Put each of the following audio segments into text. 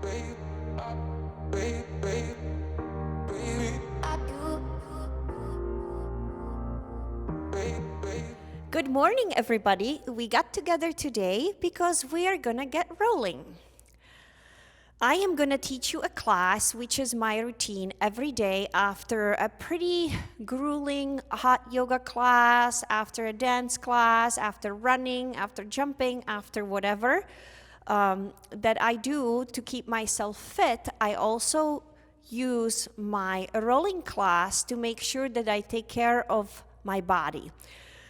Good morning, everybody. We got together today because we are gonna get rolling. I am gonna teach you a class, which is my routine every day after a pretty grueling hot yoga class, after a dance class, after running, after jumping, after whatever that I do to keep myself fit. I also use my rolling class to make sure that I take care of my body.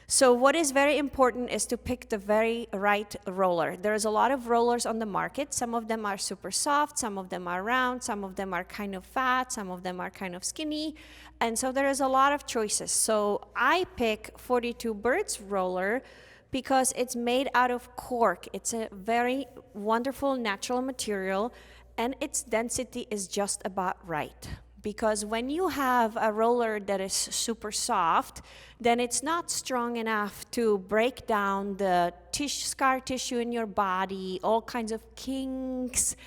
So what is very important is to pick the very right roller. There's a lot of rollers on the market. Some of them are super soft, some of them are round, some of them are kind of fat, some of them are kind of skinny. And so there is a lot of choices. So I pick 42 Birds roller because it's made out of cork. It's a very wonderful natural material and its density is just about right. Because when you have a roller that is super soft, then it's not strong enough to break down the scar tissue in your body, all kinds of kinks,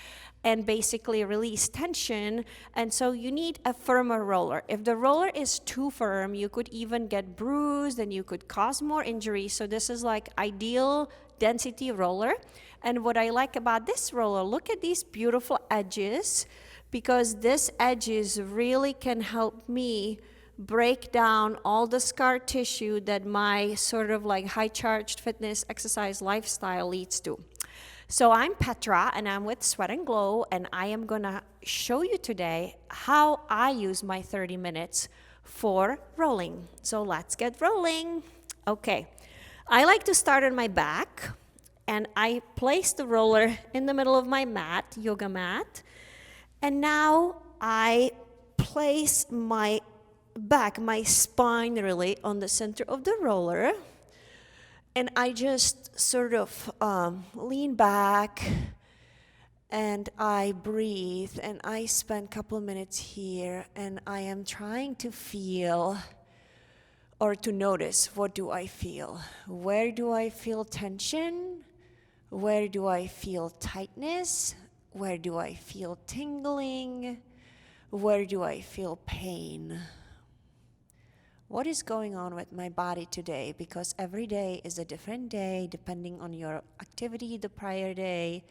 and basically release tension. And so you need a firmer roller. If the roller is too firm, you could even get bruised and you could cause more injury. So this is like ideal density roller. And what I like about this roller, look at these beautiful edges, because this edges really can help me break down all the scar tissue that my sort of like high charged fitness exercise lifestyle leads to. So I'm Petra and I'm with Sweat and Glow, and I am gonna show you today how I use my 30 minutes for rolling. So let's get rolling. Okay, I like to start on my back and I place the roller in the middle of my mat, yoga mat. And now I place my back, my spine really, on the center of the roller. And I just sort of lean back and I breathe and I spend a couple of minutes here and I am trying to feel or to notice, what do I feel? Where do I feel tension? Where do I feel tightness? Where do I feel tingling? Where do I feel pain? What is going on with my body today? Because every day is a different day depending on your activity the prior day,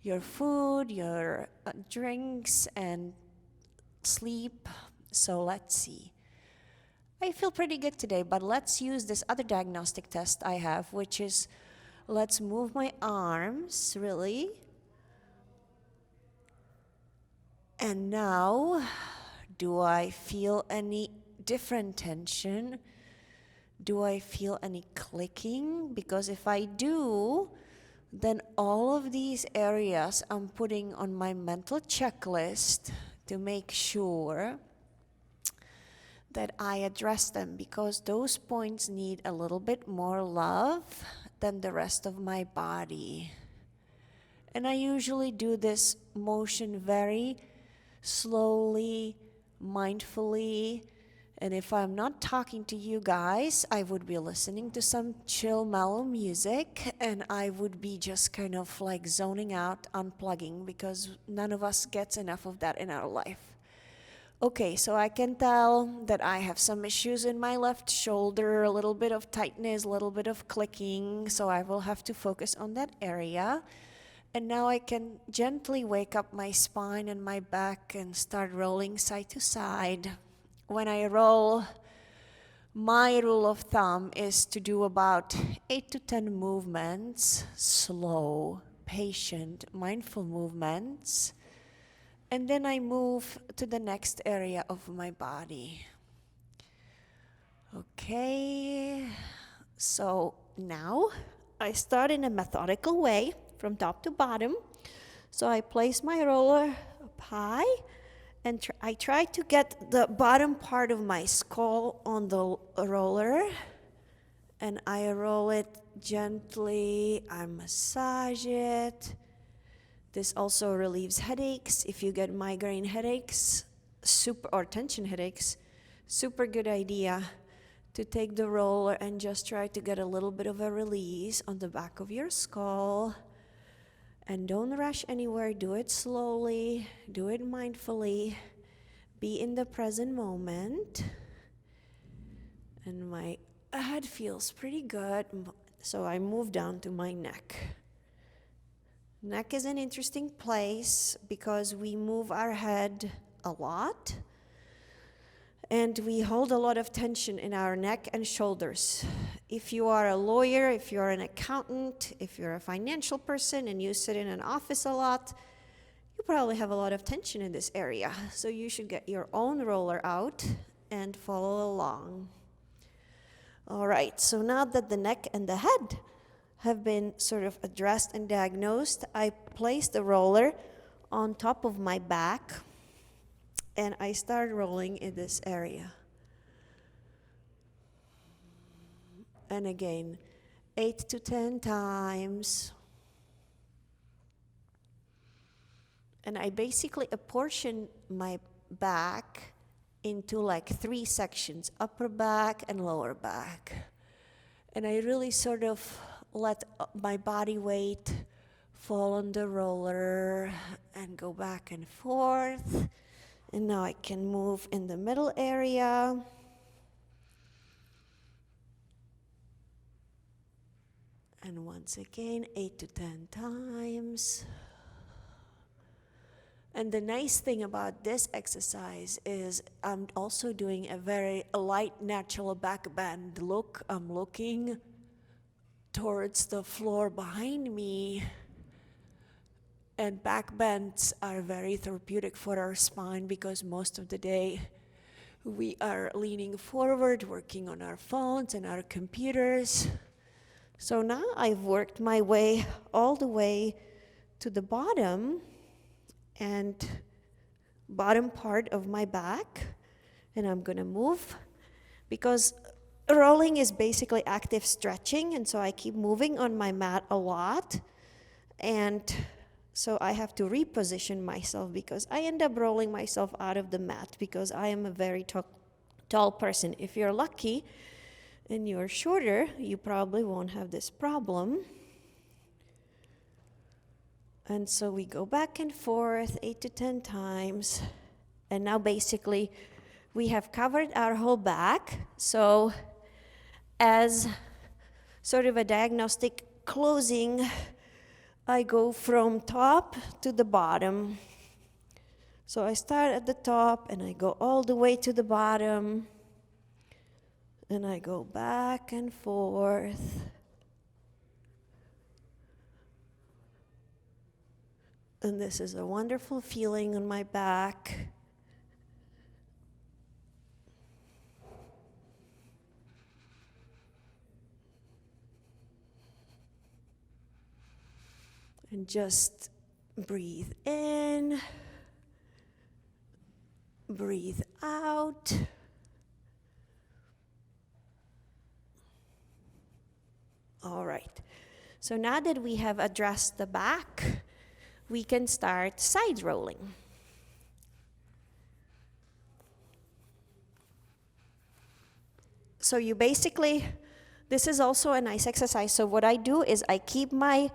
your food, your drinks, and sleep. So let's see. I feel pretty good today, but let's use this other diagnostic test I have, which is let's move my arms really. And now, do I feel any different tension? Do I feel any clicking? Because if I do, then all of these areas I'm putting on my mental checklist to make sure that I address them, because those points need a little bit more love than the rest of my body. And I usually do this motion very slowly, mindfully, and if I'm not talking to you guys, I would be listening to some chill, mellow music, and I would be just kind of like zoning out, unplugging, because none of us gets enough of that in our life. Okay, so I can tell that I have some issues in my left shoulder, a little bit of tightness, a little bit of clicking, so I will have to focus on that area. And now I can gently wake up my spine and my back and start rolling side to side. When I roll, my rule of thumb is to do about 8 to 10 movements, slow, patient, mindful movements. And then I move to the next area of my body. Okay, so now I start in a methodical way, from top to bottom. So I place my roller up high and I try to get the bottom part of my skull on the roller, and I roll it gently, I massage it. This also relieves headaches. If you get migraine headaches, or tension headaches, super good idea to take the roller and just try to get a little bit of a release on the back of your skull. And don't rush anywhere. Do it slowly. Do it mindfully. Be in the present moment. And my head feels pretty good. So I move down to my neck. Neck is an interesting place because we move our head a lot. And we hold a lot of tension in our neck and shoulders. If you are a lawyer, if you're an accountant, if you're a financial person and you sit in an office a lot, you probably have a lot of tension in this area. So you should get your own roller out and follow along. All right, so now that the neck and the head have been sort of addressed and diagnosed, I place the roller on top of my back and I start rolling in this area. And again, 8 to 10 times. And I basically apportion my back into like 3 sections, upper back and lower back. And I really sort of let my body weight fall on the roller and go back and forth. And now I can move in the middle area. And once again, 8 to 10 times. And the nice thing about this exercise is I'm also doing a very light, natural back bend look. I'm looking towards the floor behind me. And back bends are very therapeutic for our spine because most of the day we are leaning forward, working on our phones and our computers. So now I've worked my way all the way to the bottom and bottom part of my back, and I'm gonna move because rolling is basically active stretching, and so I keep moving on my mat a lot, and so I have to reposition myself because I end up rolling myself out of the mat because I am a very tall person. If you're lucky and you're shorter, you probably won't have this problem. And so we go back and forth 8 to 10 times. And now basically we have covered our whole back. So as sort of a diagnostic closing, I go from top to the bottom. So I start at the top and I go all the way to the bottom. And I go back and forth. And this is a wonderful feeling on my back. And just breathe in, breathe out. All right. So now that we have addressed the back, we can start side rolling. So you basically, this is also a nice exercise. So what I do is I keep my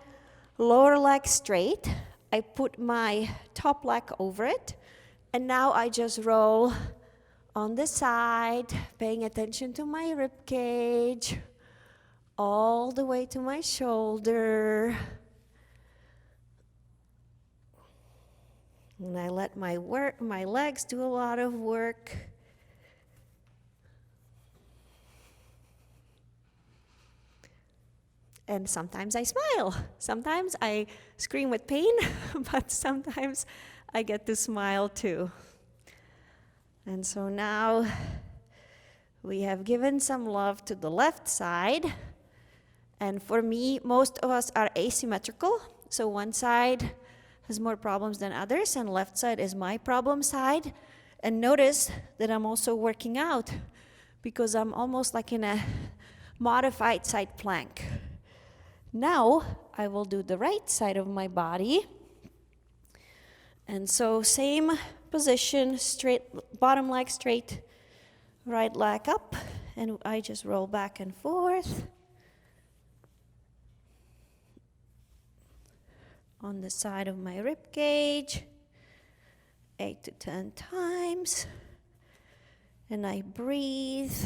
lower leg straight, I put my top leg over it, and now I just roll on the side, paying attention to my rib cage, all the way to my shoulder. And I let my legs do a lot of work. And sometimes I smile. Sometimes I scream with pain, but sometimes I get to smile too. And so now we have given some love to the left side. And for me, most of us are asymmetrical. So one side has more problems than others, and left side is my problem side. And notice that I'm also working out because I'm almost like in a modified side plank. Now I will do the right side of my body. And so same position, straight, bottom leg straight, right leg up, and I just roll back and forth on the side of my rib cage, 8 to 10 times. And I breathe,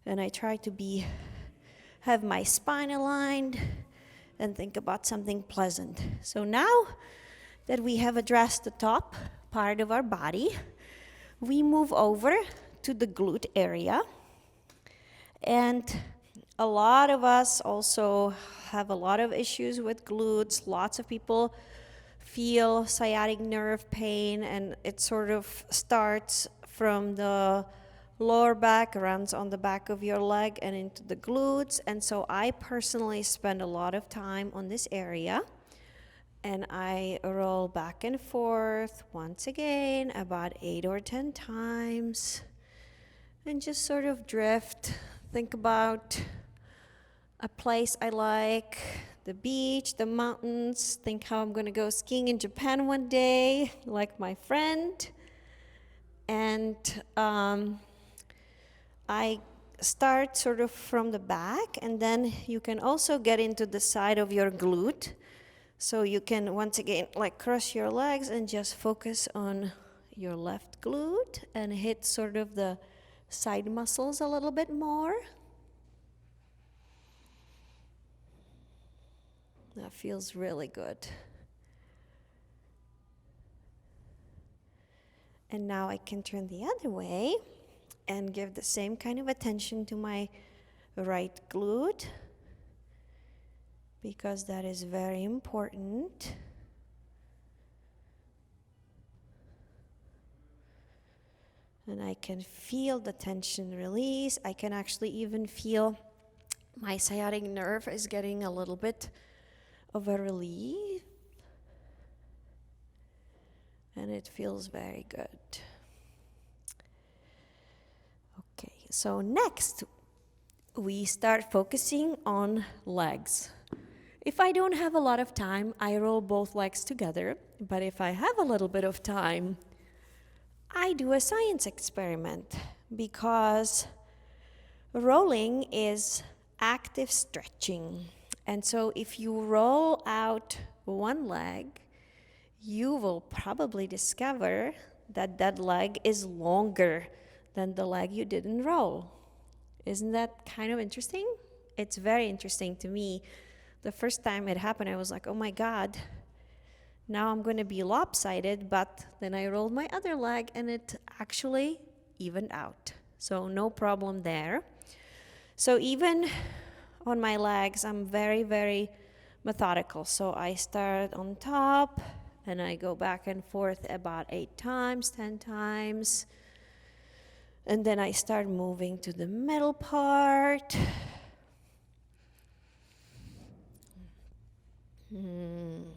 and I try to have my spine aligned and think about something pleasant. So now that we have addressed the top part of our body, we move over to the glute area. And a lot of us also have a lot of issues with glutes. Lots of people feel sciatic nerve pain, and it sort of starts from the lower back, runs on the back of your leg and into the glutes. And so I personally spend a lot of time on this area, and I roll back and forth once again about 8 or 10 times, and just sort of drift. Think about a place I like, the beach, the mountains. Think how I'm gonna go skiing in Japan one day, like my friend. And I start sort of from the back, and then you can also get into the side of your glute. So you can, once again, like cross your legs and just focus on your left glute and hit sort of the side muscles a little bit more. That feels really good. And now I can turn the other way and give the same kind of attention to my right glute, because that is very important. And I can feel the tension release. I can actually even feel my sciatic nerve is getting a little bit of a relief. And it feels very good. Okay, so next we start focusing on legs. If I don't have a lot of time, I roll both legs together. But if I have a little bit of time, I do a science experiment, because rolling is active stretching. And so if you roll out one leg, you will probably discover that that leg is longer than the leg you didn't roll. Isn't that kind of interesting? It's very interesting to me. The first time it happened, I was like, oh my God, now I'm going to be lopsided. But then I rolled my other leg, and it actually evened out. So no problem there. So even on my legs, I'm very, very methodical. So I start on top, and I go back and forth about 8 times, 10 times. And then I start moving to the middle part.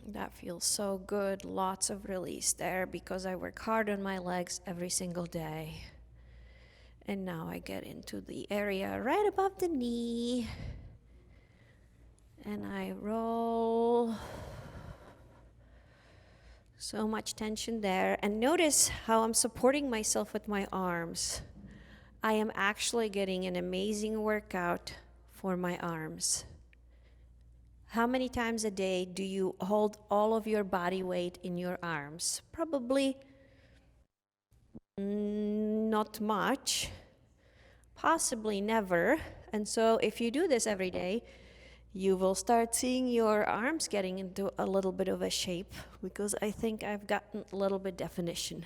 That feels so good. Lots of release there, because I work hard on my legs every single day. And now I get into the area right above the knee. And I roll. So much tension there. And notice how I'm supporting myself with my arms. I am actually getting an amazing workout for my arms. How many times a day do you hold all of your body weight in your arms? Probably not much, possibly never. And so if you do this every day, you will start seeing your arms getting into a little bit of a shape, because I think I've gotten a little bit definition.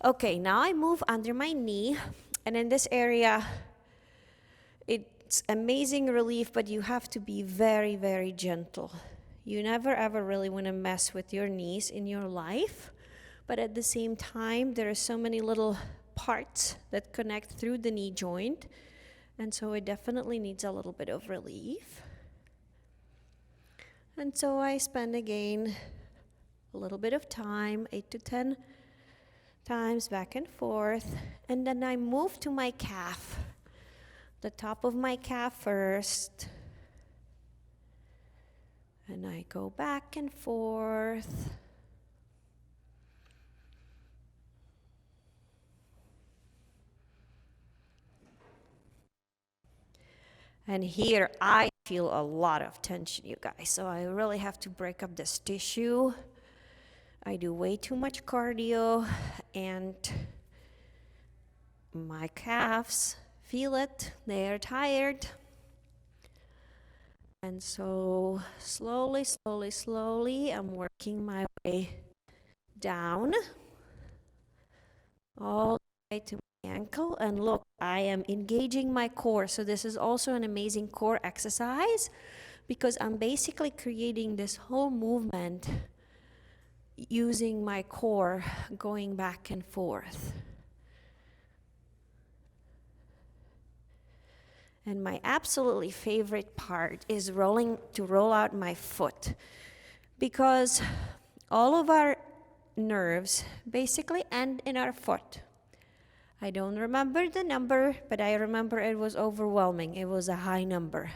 Okay, now I move under my knee, and in this area, it's amazing relief, but you have to be very, very gentle. You never ever really want to mess with your knees in your life, but at the same time, there are so many little parts that connect through the knee joint, and so it definitely needs a little bit of relief. And so I spend again a little bit of time, 8 to 10 times back and forth, and then I move to my calf, the top of my calf first, and I go back and forth. And here I feel a lot of tension, you guys. So I really have to break up this tissue. I do way too much cardio, and my calves feel it. They are tired. And so slowly, slowly, slowly, I'm working my way down all the way to my ankle. And look, I am engaging my core. So this is also an amazing core exercise because I'm basically creating this whole movement using my core, going back and forth. And my absolutely favorite part is to roll out my foot, because all of our nerves basically end in our foot. I don't remember the number, but I remember it was overwhelming. It was a high number.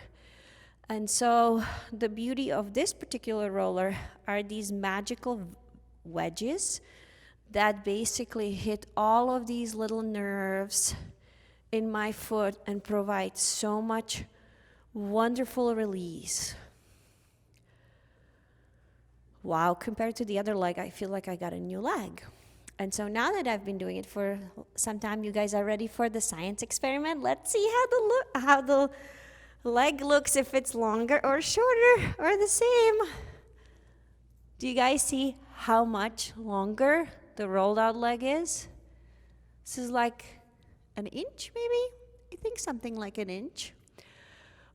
And so the beauty of this particular roller are these magical wedges that basically hit all of these little nerves in my foot and provide so much wonderful release. Wow, compared to the other leg, I feel like I got a new leg. And so now that I've been doing it for some time, you guys are ready for the science experiment. Let's see how the leg looks, if it's longer or shorter or the same. Do you guys see how much longer the rolled out leg is? This is like an inch, maybe? I think something like an inch.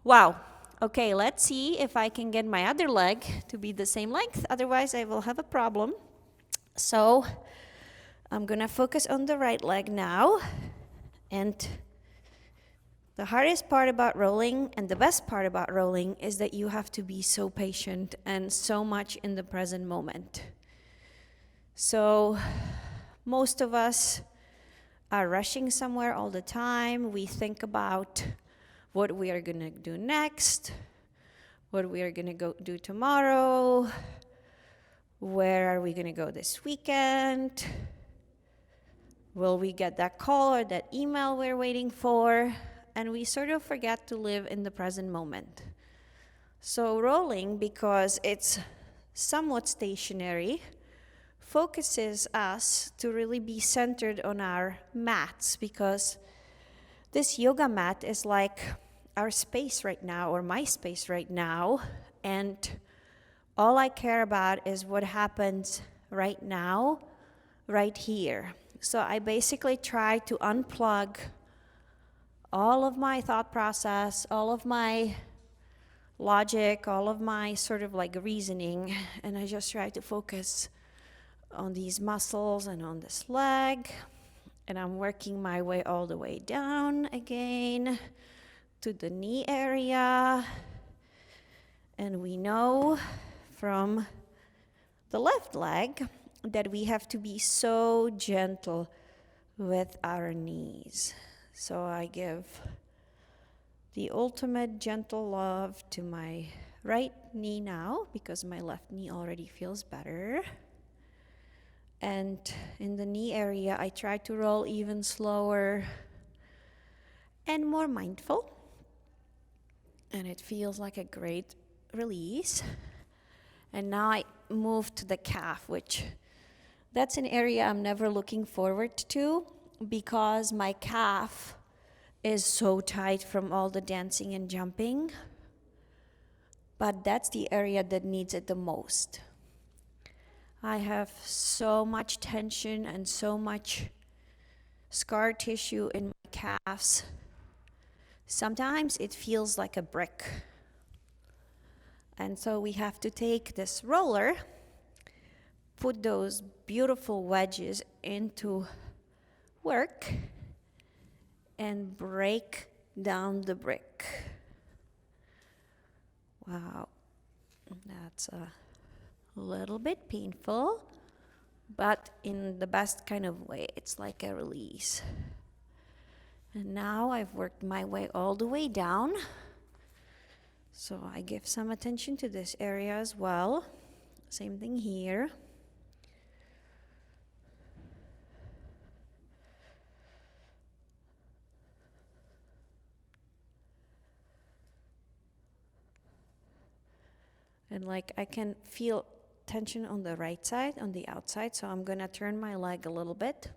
Wow. Okay, let's see if I can get my other leg to be the same length. Otherwise, I will have a problem. So I'm gonna focus on the right leg now. And the hardest part about rolling and the best part about rolling is that you have to be so patient and so much in the present moment. So most of us are rushing somewhere all the time. We think about what we are going to do next, what we are going to go do tomorrow, where are we going to go this weekend, will we get that call or that email we're waiting for, and we sort of forget to live in the present moment. So rolling, because it's somewhat stationary, focuses us to really be centered on our mats, because this yoga mat is like our space right now, or my space right now, and all I care about is what happens right now, right here. So I basically try to unplug all of my thought process, all of my logic, all of my sort of like reasoning, and I just try to focus on these muscles and on this leg. And I'm working my way all the way down again to the knee area. And we know from the left leg that we have to be so gentle with our knees. So I give the ultimate gentle love to my right knee now, because my left knee already feels better. And in the knee area, I try to roll even slower and more mindful. And it feels like a great release. And now I move to the calf, which that's an area I'm never looking forward to, because my calf is so tight from all the dancing and jumping. But that's the area that needs it the most. I have so much tension and so much scar tissue in my calves. Sometimes it feels like a brick. And so we have to take this roller, put those beautiful wedges into work, and break down the brick. Wow, that's a little bit painful, but in the best kind of way. It's like a release. And now I've worked my way all the way down. So I give some attention to this area as well. Same thing here. And like I can feel tension on the right side, on the outside, so I'm gonna turn my leg a little bit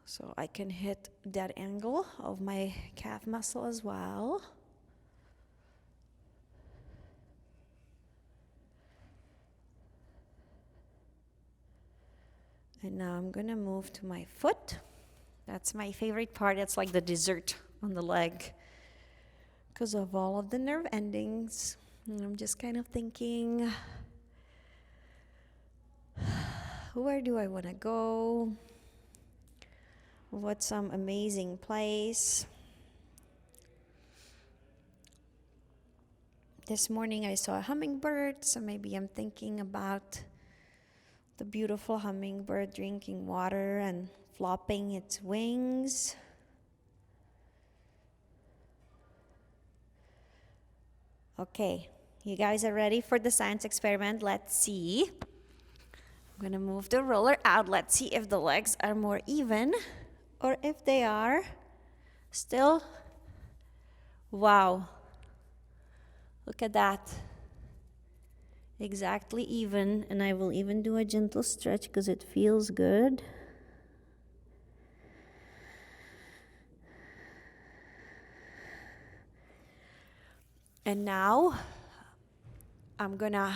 so I can hit that angle of my calf muscle as well. And now I'm gonna move to my foot. That's my favorite part. It's like the dessert on the leg because of all of the nerve endings. And I'm just kind of thinking, where do I want to go? What's some amazing place? This morning I saw a hummingbird, so maybe I'm thinking about the beautiful hummingbird drinking water and flopping its wings. Okay, you guys are ready for the science experiment? Let's see. I'm gonna move the roller out. Let's see if the legs are more even or if they are still. Wow, look at that. Exactly even, and I will even do a gentle stretch because it feels good. And now I'm gonna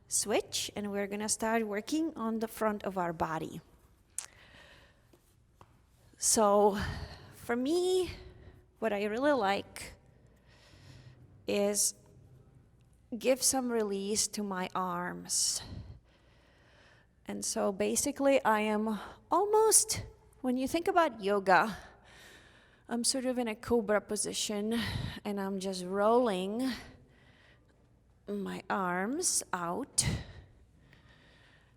switch and we're gonna start working on the front of our body. So for me, what I really like is give some release to my arms. And so basically I am almost, when you think about yoga, I'm sort of in a cobra position and I'm just rolling my arms out.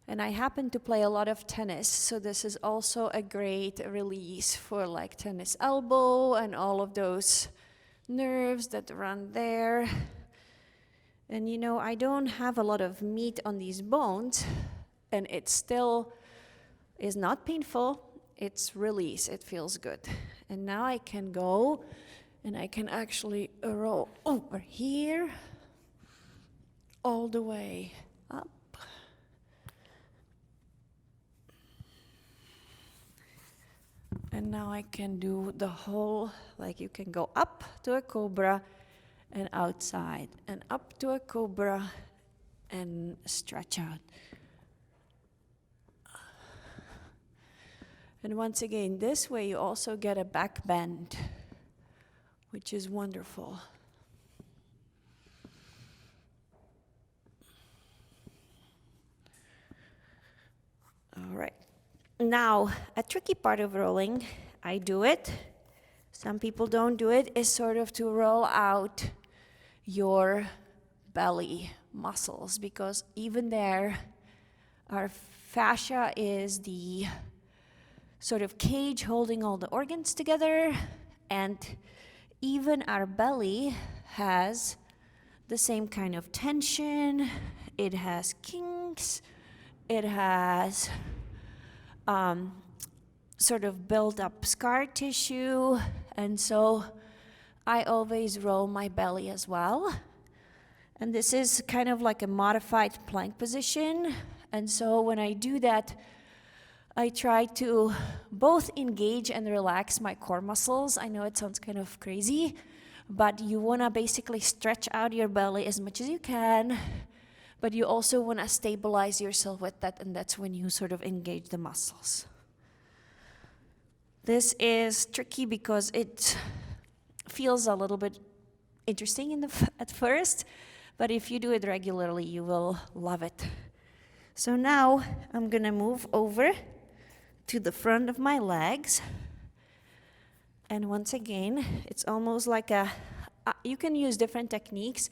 And I happen to play a lot of tennis, so this is also a great release for like tennis elbow and all of those nerves that run there. And you know, I don't have a lot of meat on these bones, and it still is not painful. It's release, it feels good. And now I can go and I can actually roll over here all the way up. And now I can do the whole, like you can go up to a cobra and outside, and up to a cobra and stretch out. And once again, this way you also get a back bend, which is wonderful. All right. Now, a tricky part of rolling, I do it. Some people don't do it, is sort of to roll out your belly muscles, because even there, our fascia is the sort of cage holding all the organs together, and even our belly has the same kind of tension. It has kinks. It has sort of built up scar tissue, and so I always roll my belly as well. And this is kind of like a modified plank position, and so when I do that, I try to both engage and relax my core muscles. I know it sounds kind of crazy, but you want to basically stretch out your belly as much as you can, but you also want to stabilize yourself with that, and that's when you sort of engage the muscles. This is tricky because it feels a little bit interesting at first, but if you do it regularly, you will love it. So now I'm gonna move over to the front of my legs. And once again, it's almost like you can use different techniques,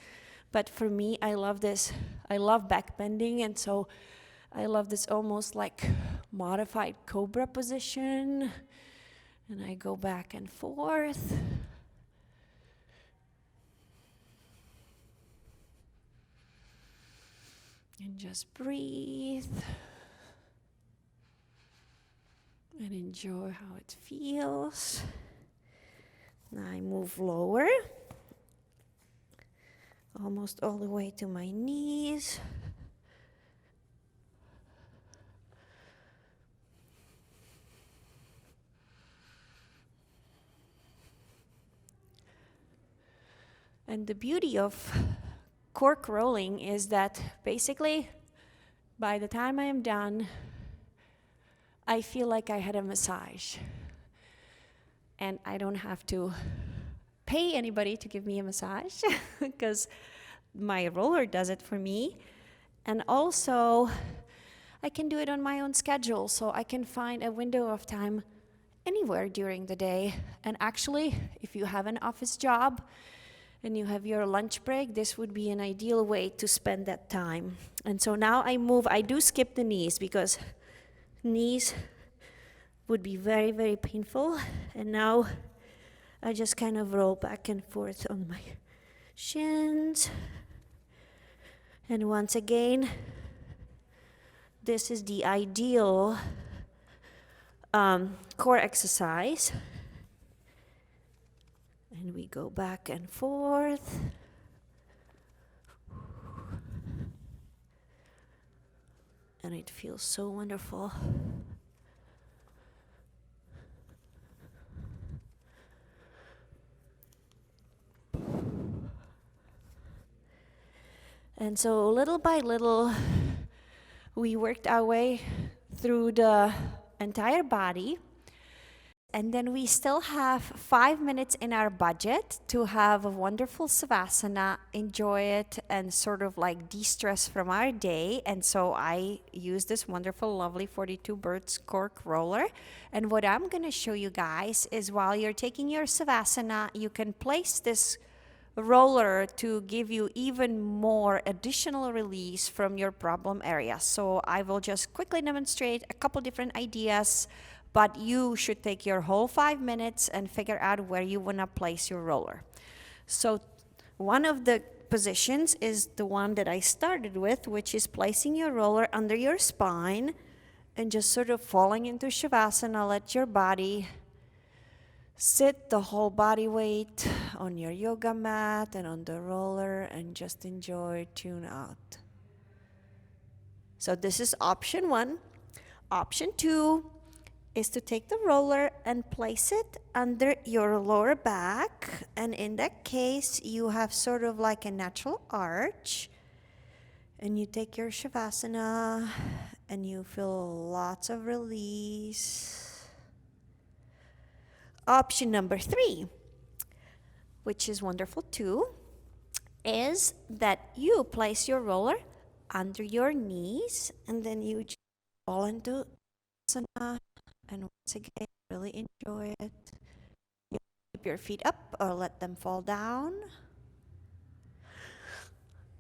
but for me, I love this. I love back bending, and so I love this almost like modified cobra position. And I go back and forth. And just breathe. And enjoy how it feels. Now I move lower. almost all the way to my knees. And the beauty of cork rolling is that basically by the time I am done, I feel like I had a massage. And I don't have to pay anybody to give me a massage because my roller does it for me. And also, I can do it on my own schedule, so I can find a window of time anywhere during the day. And actually, if you have an office job and you have your lunch break, this would be an ideal way to spend that time. And so now I do skip the knees because knees would be very, very painful. And now I just kind of roll back and forth on my shins. And once again, this is the ideal core exercise. And we go back and forth. And it feels so wonderful. And so little by little, we worked our way through the entire body. And then we still have 5 minutes in our budget to have a wonderful savasana, enjoy it, and sort of like de-stress from our day. And so I use this wonderful, lovely 42 Birds cork roller. And what I'm going to show you guys is while you're taking your savasana, you can place this roller to give you even more additional release from your problem area. So I will just quickly demonstrate a couple different ideas, but you should take your whole 5 minutes and figure out where you want to place your roller. So one of the positions is the one that I started with, which is placing your roller under your spine and just sort of falling into Shavasana. Let your body sit the whole body weight on your yoga mat and on the roller and just enjoy, tune out. So this is option 1. Option 2 is to take the roller and place it under your lower back. And in that case, you have sort of like a natural arch. And you take your Shavasana and you feel lots of release. Option number 3, which is wonderful too, is that you place your roller under your knees and then you just fall into Asana. And once again, really enjoy it. You keep your feet up or let them fall down.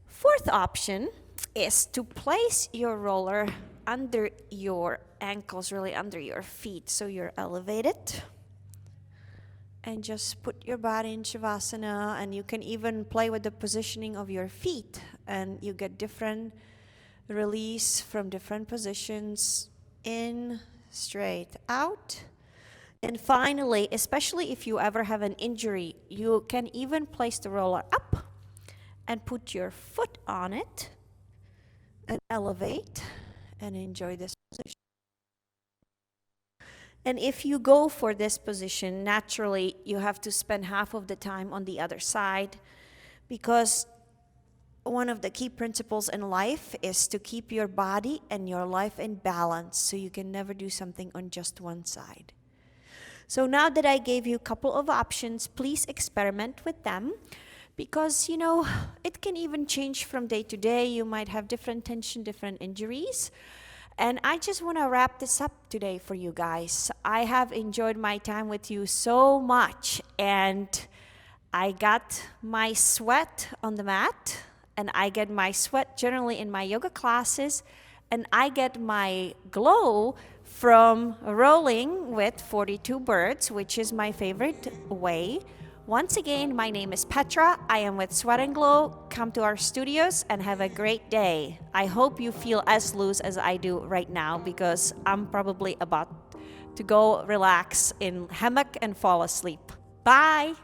4th option is to place your roller under your ankles, really under your feet, so you're elevated. And just put your body in Shavasana, and you can even play with the positioning of your feet, and you get different release from different positions. In, straight out. And finally, especially if you ever have an injury, you can even place the roller up and put your foot on it and elevate and enjoy this position. And if you go for this position, naturally, you have to spend half of the time on the other side, because one of the key principles in life is to keep your body and your life in balance, so you can never do something on just one side. So now that I gave you a couple of options, please experiment with them, because, you know, it can even change from day to day. You might have different tension, different injuries. And I just want to wrap this up today for you guys. I have enjoyed my time with you so much, and I got my sweat on the mat, and I get my sweat generally in my yoga classes, and I get my glow from rolling with 42 Birds, which is my favorite way. Once again, my name is Petra. I am with Sweat and Glow. Come to our studios and have a great day. I hope you feel as loose as I do right now, because I'm probably about to go relax in hammock and fall asleep. Bye.